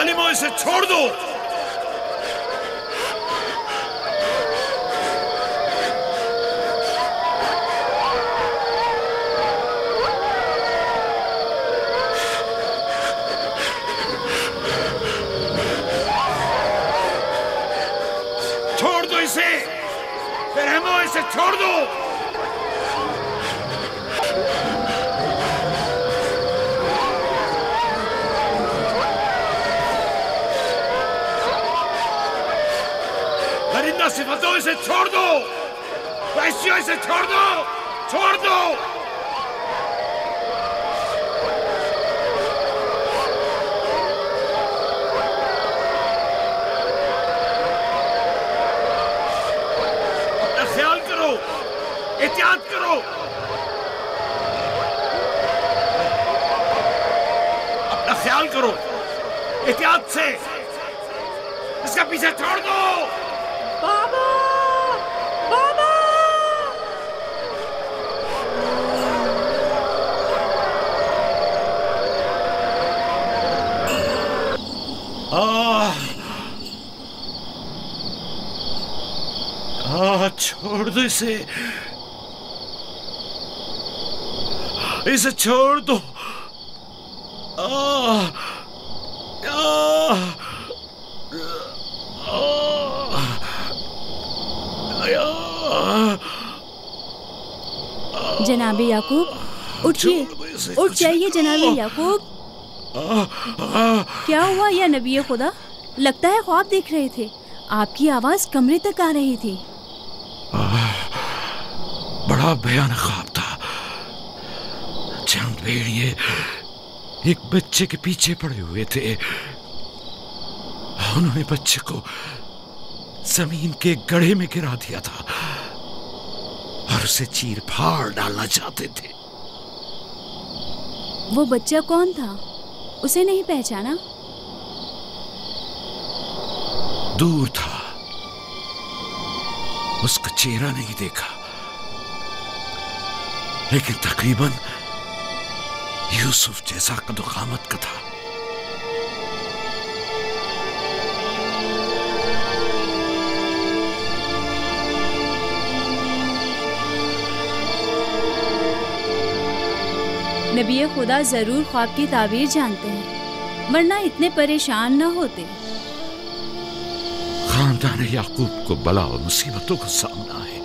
जालिमों, इसे छोड़ दो। छोड़ दो इसे, रहमो, इसे छोड़ दो। परिंदा सिफतो, इसे छोड़ दो। वैश्यो, इसे छोड़ दो, छोड़ दो। अपना ख्याल करो, एहतियात करो। अपना ख्याल करो, एहतियात से। इसका पीछे छोड़ दो। बाबा, बाबा। छोड़ दो इसे, इसे छोड़ दो। जनाबे याकूब, उठिए, उठ जाइए जनाबे याकूब। क्या हुआ या नबी खुदा? लगता है ख्वाब देख रहे थे। आपकी आवाज कमरे तक आ रही थी। बड़ा भयानक ख्वाब था। चंद भेड़िए एक बच्चे के पीछे पड़े हुए थे। उन्होंने बच्चे को जमीन के गड्ढे में गिरा दिया था और उसे चीर फाड़ डालना चाहते थे। वो बच्चा कौन था? उसे नहीं पहचाना? दूर था, उसका चेहरा नहीं देखा, लेकिन तकरीबन यूसुफ जैसा कद-ओ-कामत का था। नबी खुदा जरूर ख्वाब की ताबीर जानते हैं, वरना इतने परेशान न होते। खानदान याकूब को बला और मुसीबतों का सामना है।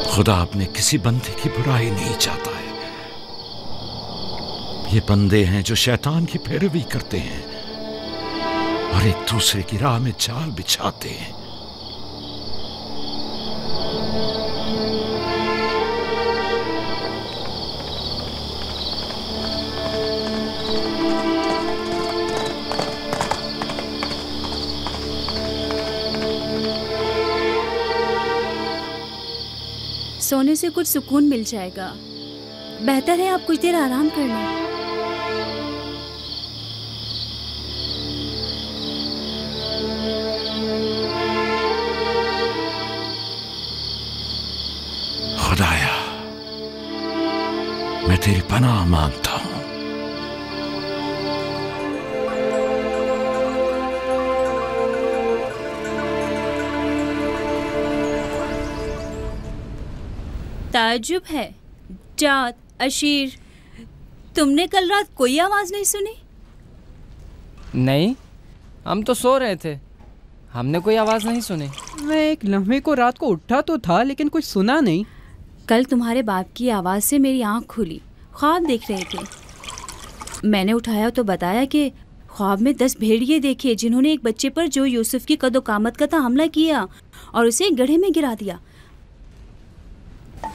खुदा अपने किसी बंदे की बुराई नहीं चाहता है। ये बंदे हैं जो शैतान की पैरवी करते हैं और एक दूसरे की राह में जाल बिछाते हैं। सोने से कुछ सुकून मिल जाएगा। बेहतर है आप कुछ देर आराम कर लें। खुदाया, मैं तेरी पनाह मांगता हूं। ताज्जुब है, जात, अशीर, तुमने कल रात कोई आवाज नहीं सुनी? नहीं, हम तो सो रहे थे, हमने कोई आवाज नहीं सुनी। मैं एक लम्हे को रात को उठा तो था, लेकिन कुछ सुना नहीं। कल तुम्हारे बाप की आवाज से मेरी आंख खुली, ख्वाब देख रहे थे। मैंने उठाया तो बताया कि ख्वाब में 10 भेड़िए देखे, जिन्होंने एक बच्चे पर जो यूसुफ की कद-ओ-कामत का था हमला किया और उसे गड्ढे में गिरा दिया।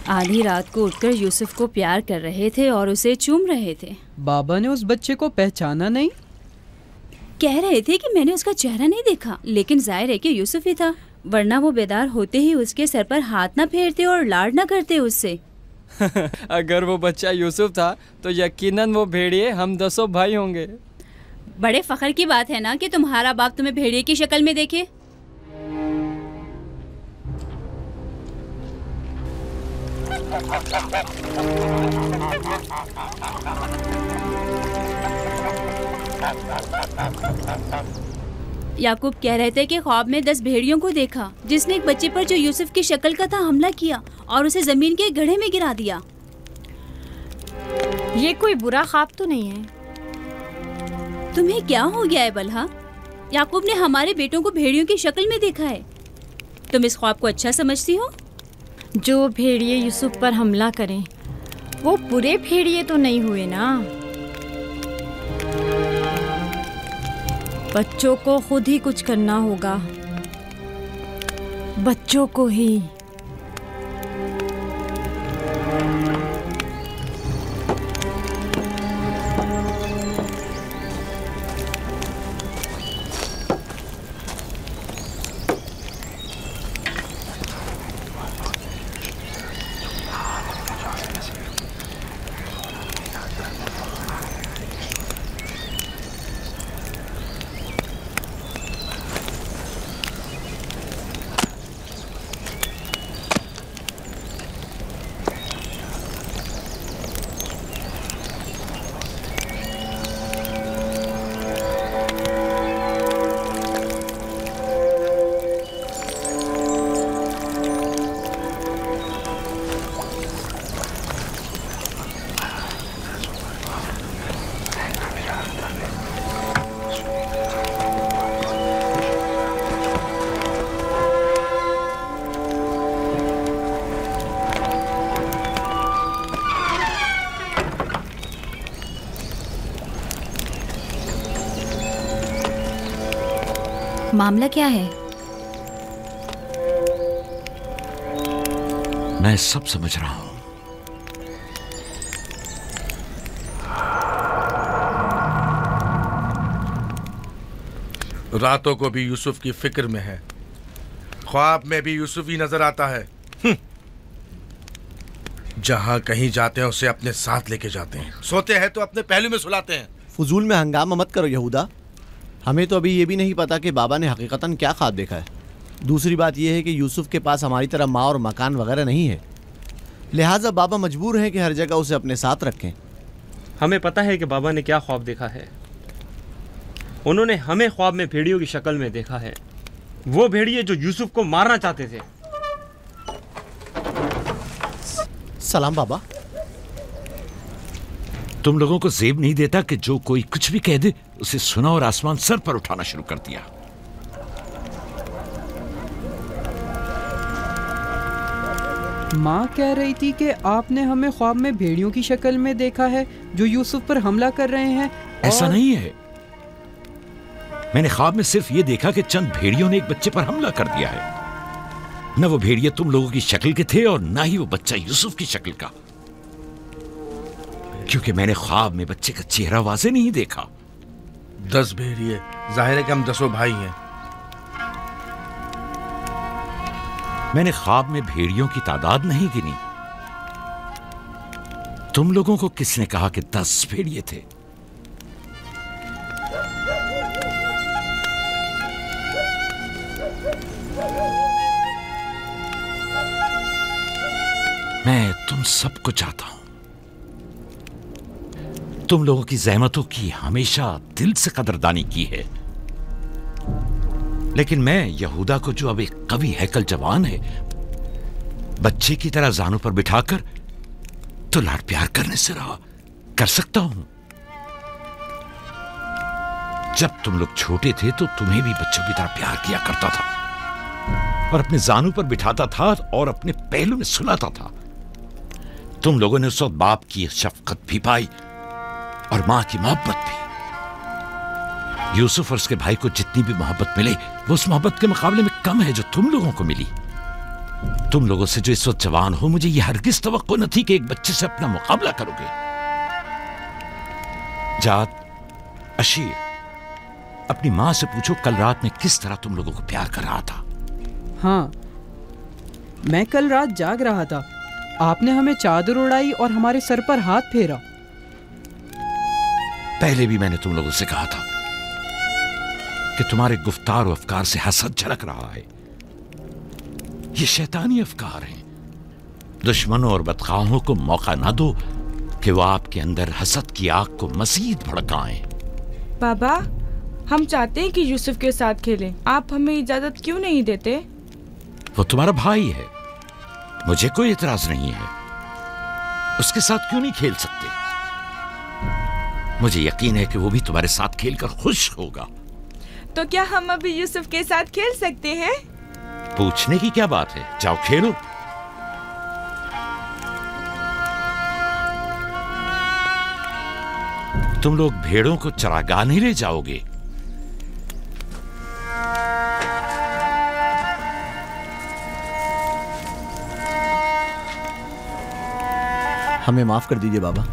आधी रात को उठकर यूसुफ को प्यार कर रहे थे और उसे चूम रहे थे। बाबा ने उस बच्चे को पहचाना नहीं? कह रहे थे कि मैंने उसका चेहरा नहीं देखा, लेकिन जाहिर है कि यूसुफ ही था, वरना वो बेदार होते ही उसके सर पर हाथ ना फेरते और लाड ना करते उससे। अगर वो बच्चा यूसुफ था तो यकीनन वो भेड़िए हम 10 भाई होंगे। बड़े फख्र की बात है ना कि तुम्हारा बाप तुम्हें भेड़िए की शक्ल में देखे। याकूब कह रहे थे कि ख्वाब में 10 भेड़ियों को देखा जिसने एक बच्चे पर जो यूसुफ की शक्ल का था हमला किया और उसे जमीन के गड्ढे में गिरा दिया। ये कोई बुरा ख्वाब तो नहीं है? तुम्हें क्या हो गया है बलहा? याकूब ने हमारे बेटों को भेड़ियों की शक्ल में देखा है। तुम इस ख्वाब को अच्छा समझती हो? जो भेड़िए यूसुफ पर हमला करें वो पूरे भेड़िए तो नहीं हुए ना। बच्चों को खुद ही कुछ करना होगा, बच्चों को ही। मामला क्या है? मैं सब समझ रहा हूं। रातों को भी यूसुफ की फिक्र में है, ख्वाब में भी यूसुफ ही नजर आता है। जहां कहीं जाते हैं उसे अपने साथ लेके जाते हैं, सोते हैं तो अपने पहलू में सुलाते हैं। फजूल में हंगामा मत करो यहूदा। हमें तो अभी ये भी नहीं पता कि बाबा ने हकीकतन क्या ख्वाब देखा है। दूसरी बात यह है कि यूसुफ के पास हमारी तरह माँ और मकान वगैरह नहीं है, लिहाजा बाबा मजबूर हैं कि हर जगह उसे अपने साथ रखें। हमें पता है कि बाबा ने क्या ख्वाब देखा है। उन्होंने हमें ख्वाब में भेड़ियों की शक्ल में देखा है, वो भेड़िए जो यूसुफ को मारना चाहते थे। सलाम बाबा। तुम लोगों को जेब नहीं देता कि जो कोई कुछ भी कह दे उसे सुना और आसमान सर पर उठाना शुरू कर दिया। माँ कह रही थी कि आपने हमें ख्वाब में भेड़ियों की शक्ल में देखा है जो यूसुफ पर हमला कर रहे हैं। ऐसा नहीं है, मैंने ख्वाब में सिर्फ ये देखा कि चंद भेड़ियों ने एक बच्चे पर हमला कर दिया है। न वो भेड़िए तुम लोगों की शक्ल के थे और ना ही वो बच्चा यूसुफ की शक्ल का, क्योंकि मैंने ख्वाब में बच्चे का चेहरा वाज़े नहीं देखा। 10 भेड़िए, जाहिर है कि हम 10 भाई हैं। मैंने ख्वाब में भेड़ियों की तादाद नहीं गिनी। तुम लोगों को किसने कहा कि 10 भेड़िए थे? मैं तुम सबको चाहता हूं। तुम लोगों की ज़हमतों की हमेशा दिल से कदरदानी की है, लेकिन मैं यहूदा को, जो अब एक कवि हैकल जवान है, बच्चे की तरह जानों पर बिठाकर तो लाड प्यार करने से रहा कर सकता हूं। जब तुम लोग छोटे थे तो तुम्हें भी बच्चों की तरह प्यार किया करता था और अपने जानों पर बिठाता था और अपने पहलू में सुलाता था। तुम लोगों ने उस वक्त बाप की शफकत भी पाई और मां की मोहब्बत भी। यूसुफ और उसके भाई को जितनी भी मोहब्बत मिले वो उस मोहब्बत के मुकाबले में कम है जो तुम लोगों को मिली। तुम लोगों से जो इस वक्त जवान हो, मुझे यह हरगिज तवक्को न थी कि एक बच्चे से अपना मुकाबला करोगे। जात, अशीर, अपनी मां से पूछो कल रात में किस तरह तुम लोगों को प्यार कर रहा था। हाँ, मैं कल रात जाग रहा था। आपने हमें चादर उड़ाई और हमारे सर पर हाथ फेरा। पहले भी मैंने तुम लोगों से कहा था कि तुम्हारे गुफ्तार और अफकार से हसद झलक रहा है। ये शैतानी अफकार हैं। दुश्मनों और बदखाहों को मौका ना दो कि वो आपके अंदर हसद की आग को मजीद भड़काएं। बाबा, हम चाहते हैं कि यूसुफ के साथ खेलें। आप हमें इजाजत क्यों नहीं देते? वो तुम्हारा भाई है, मुझे कोई इतराज नहीं है। उसके साथ क्यों नहीं खेल सकते? मुझे यकीन है कि वो भी तुम्हारे साथ खेलकर खुश होगा। तो क्या हम अभी यूसुफ के साथ खेल सकते हैं? पूछने की क्या बात है, जाओ खेलो। तुम लोग भेड़ों को चरागाह नहीं ले जाओगे? हमें माफ कर दीजिए बाबा।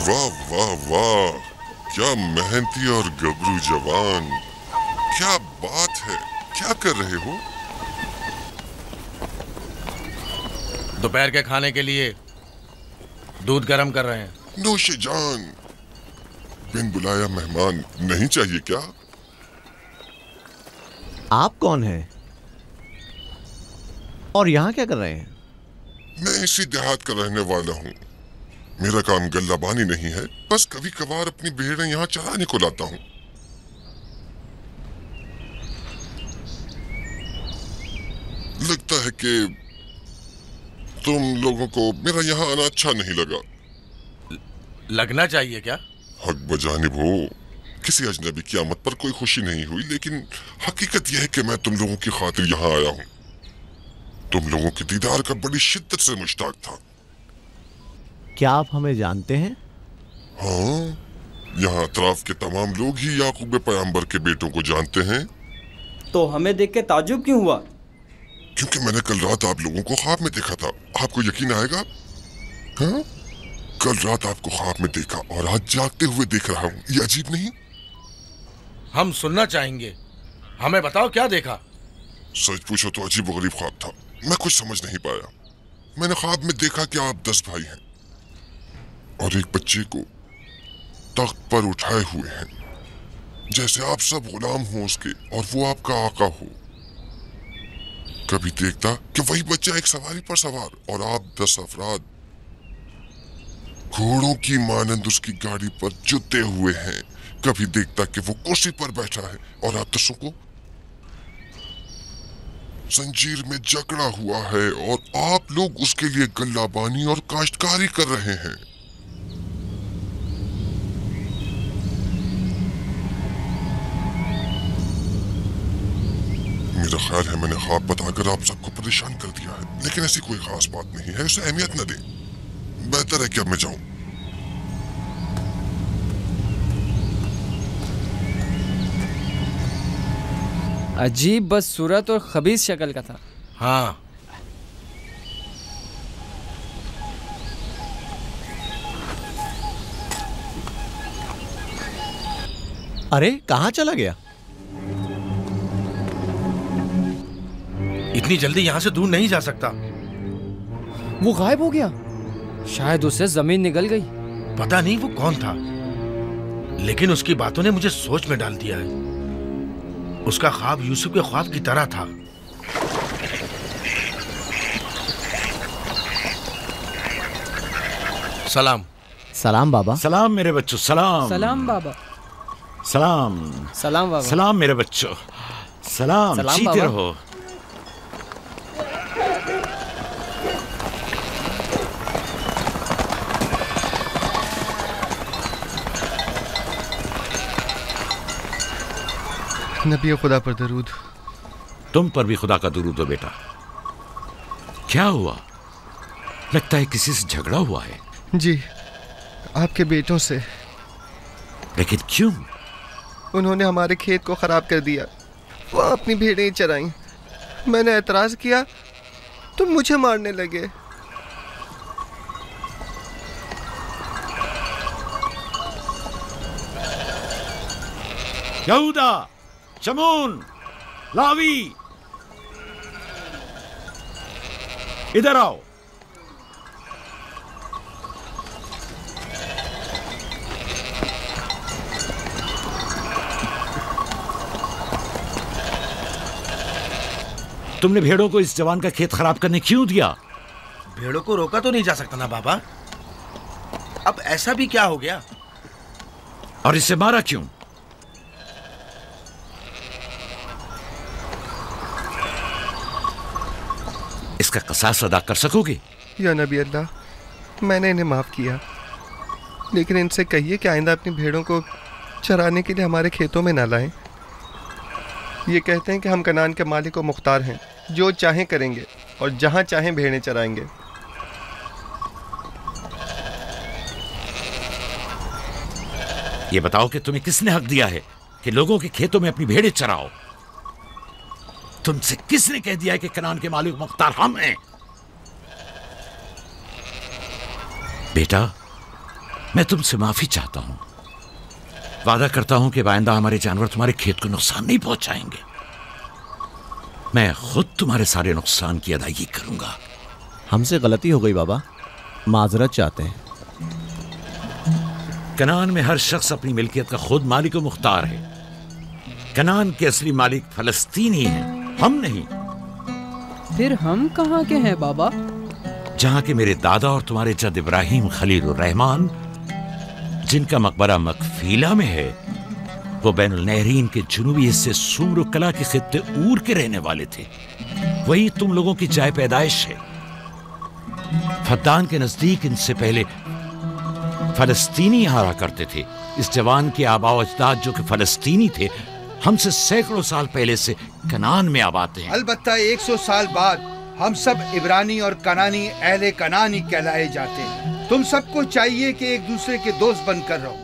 वाह वाह वाह, क्या मेहनती और गबरू जवान। क्या बात है, क्या कर रहे हो? दोपहर के खाने के लिए दूध गर्म कर रहे हैं। नौशे जान, बिन बुलाया मेहमान नहीं चाहिए क्या? आप कौन हैं? और यहाँ क्या कर रहे हैं? मैं इसी देहात का रहने वाला हूँ। मेरा काम गल्लाबानी नहीं है, बस कभी कभार अपनी भेड़ें यहाँ चराने को लाता हूँ। लगता है कि तुम लोगों को मेरा यहाँ आना अच्छा नहीं लगा। लगना चाहिए क्या? हक बजानिब हो, किसी अजनबी की आमद पर कोई खुशी नहीं हुई, लेकिन हकीकत यह है कि मैं तुम लोगों की खातिर यहाँ आया हूँ। तुम लोगों के दीदार का बड़ी शिद्दत से मुश्ताक था। क्या आप हमें जानते हैं? हाँ, यहाँ अतराफ के तमाम लोग ही याकूब पैगंबर के बेटों को जानते हैं। तो हमें देख के ताजुब क्यों हुआ? क्योंकि मैंने कल रात आप लोगों को ख्वाब में देखा था। आपको यकीन आएगा? हाँ, कल रात आपको ख्वाब में देखा और आज जागते हुए देख रहा हूँ। ये अजीब नहीं? हम सुनना चाहेंगे, हमें बताओ क्या देखा। सच पूछो तो अजीब गरीब ख्वाब था, मैं कुछ समझ नहीं पाया। मैंने ख्वाब में देखा कि आप 10 भाई हैं और एक बच्चे को तख्त पर उठाए हुए हैं, जैसे आप सब गुलाम हो उसके और वो आपका आका हो। कभी देखता कि वही बच्चा एक सवारी पर सवार और आप 10 अफराद घोड़ों की मानंद उसकी गाड़ी पर जुते हुए हैं। कभी देखता कि वो कुर्सी पर बैठा है और आप 10 को जंजीर में जकड़ा हुआ है और आप लोग उसके लिए गल्लाबानी और काश्तकारी कर रहे हैं। मेरा ख्याल है मैंने ख्वाब बताकर आप सबको परेशान कर दिया है, लेकिन ऐसी कोई खास बात नहीं है, उसे अहमियत न दें। बेहतर है कि अब मैं जाऊं। अजीब बदसूरत और खबीस शक्ल का था। हाँ, अरे कहाँ चला गया? इतनी जल्दी यहाँ से दूर नहीं जा सकता। वो गायब हो गया। शायद उससे जमीन निकल गई। पता नहीं वो कौन था, लेकिन उसकी बातों ने मुझे सोच में डाल दिया है। उसका ख्वाब यूसुफ के ख्वाब की तरह था। सलाम। सलाम बाबा। सलाम मेरे बच्चों। सलाम। सलाम बाबा। सलाम। सलाम बाबा। सलाम मेरे बच्चों। सलाम। सलाम जीते बाबा। रहो। नबी खुदा पर दरूद। तुम पर भी खुदा का दुरूद हो बेटा। क्या हुआ? लगता है किसी से झगड़ा हुआ है। जी, आपके बेटों से। लेकिन क्यों? उन्होंने हमारे खेत को खराब कर दिया। वो अपनी भेड़ें चराई। मैंने एतराज किया तो मुझे मारने लगे। यहूदा, शमून, लावी, इधर आओ। तुमने भेड़ों को इस जवान का खेत खराब करने क्यों दिया? भेड़ों को रोका तो नहीं जा सकता ना बाबा। अब ऐसा भी क्या हो गया? और इसे मारा क्यों? इसका कसास अदा कर सकोगे? या नबी अल्लाह, मैंने इन्हें माफ किया, लेकिन इनसे कहिए कि आइंदा अपनी भेड़ों को चराने के लिए हमारे खेतों में ना लाएं। ये कहते हैं कि हम कनान के मालिक और मुख्तार हैं, जो चाहें करेंगे और जहां चाहें भेड़ें चराएंगे। ये बताओ कि तुम्हें किसने हक दिया है कि लोगों के खेतों में अपनी भेड़ें चराओ? तुमसे किसने कह दिया है कि कनान के मालिक मुख्तार हम हैं? बेटा, मैं तुमसे माफी चाहता हूं। वादा करता हूं कि आइंदा हमारे जानवर तुम्हारे खेत को नुकसान नहीं पहुंचाएंगे। मैं खुद तुम्हारे सारे नुकसान की अदायगी करूंगा। हमसे गलती हो गई बाबा, माजरत चाहते हैं। कनान में हर शख्स अपनी मिल्कियत का खुद मालिक और मुख्तार है। कनान के असली मालिक फलस्तीनी हैं, हम नहीं। फिर हम कहाँ के हैं बाबा? जहां के मेरे दादा और तुम्हारे जद इब्राहिम खलीलुर रहमान, जिनका मकबरा मकफीला में है, वो बैनुल नहरीन के जुनूबी हिस्से सूर कला के खित्ते ऊर के रहने वाले थे। वही तुम लोगों की जाय पैदाइश है। फद्दान के नजदीक इनसे पहले फलस्तीनी यहाँ रहा करते थे। इस जवान के आबा अजदाद जो कि फलस्तीनी थे, हमसे सैकड़ों साल पहले से कनान में आबाद हैं। अलबत्ता 100 साल बाद हम सब इब्रानी और कनानी अहले कनानी कहलाए जाते हैं। तुम सबको चाहिए कि एक दूसरे के दोस्त बनकर रहो।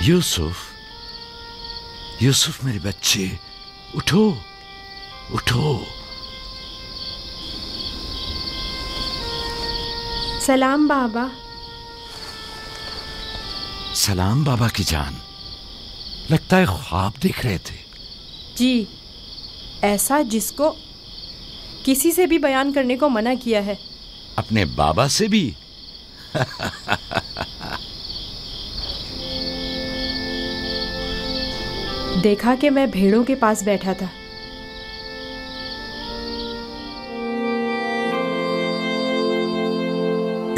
यूसुफ, यूसुफ मेरे बच्चे, उठो उठो। सलाम बाबा। सलाम बाबा की जान। लगता है ख्वाब देख रहे थे। जी, ऐसा जिसको किसी से भी बयान करने को मना किया है। अपने बाबा से भी? देखा कि मैं भेड़ों के पास बैठा था।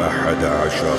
11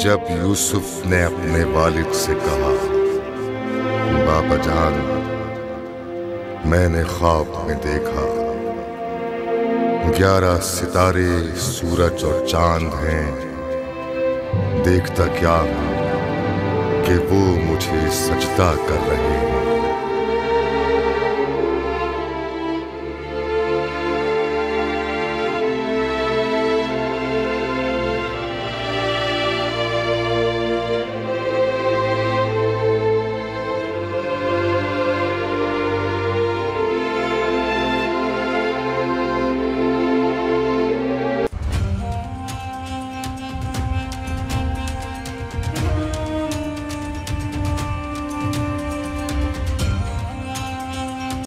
जब यूसुफ ने अपने वालिद से कहा, बाबा जान, मैंने ख्वाब में देखा 11 सितारे, सूरज और चांद हैं। देखता क्या हूं कि वो मुझे सजदा कर रहे हैं।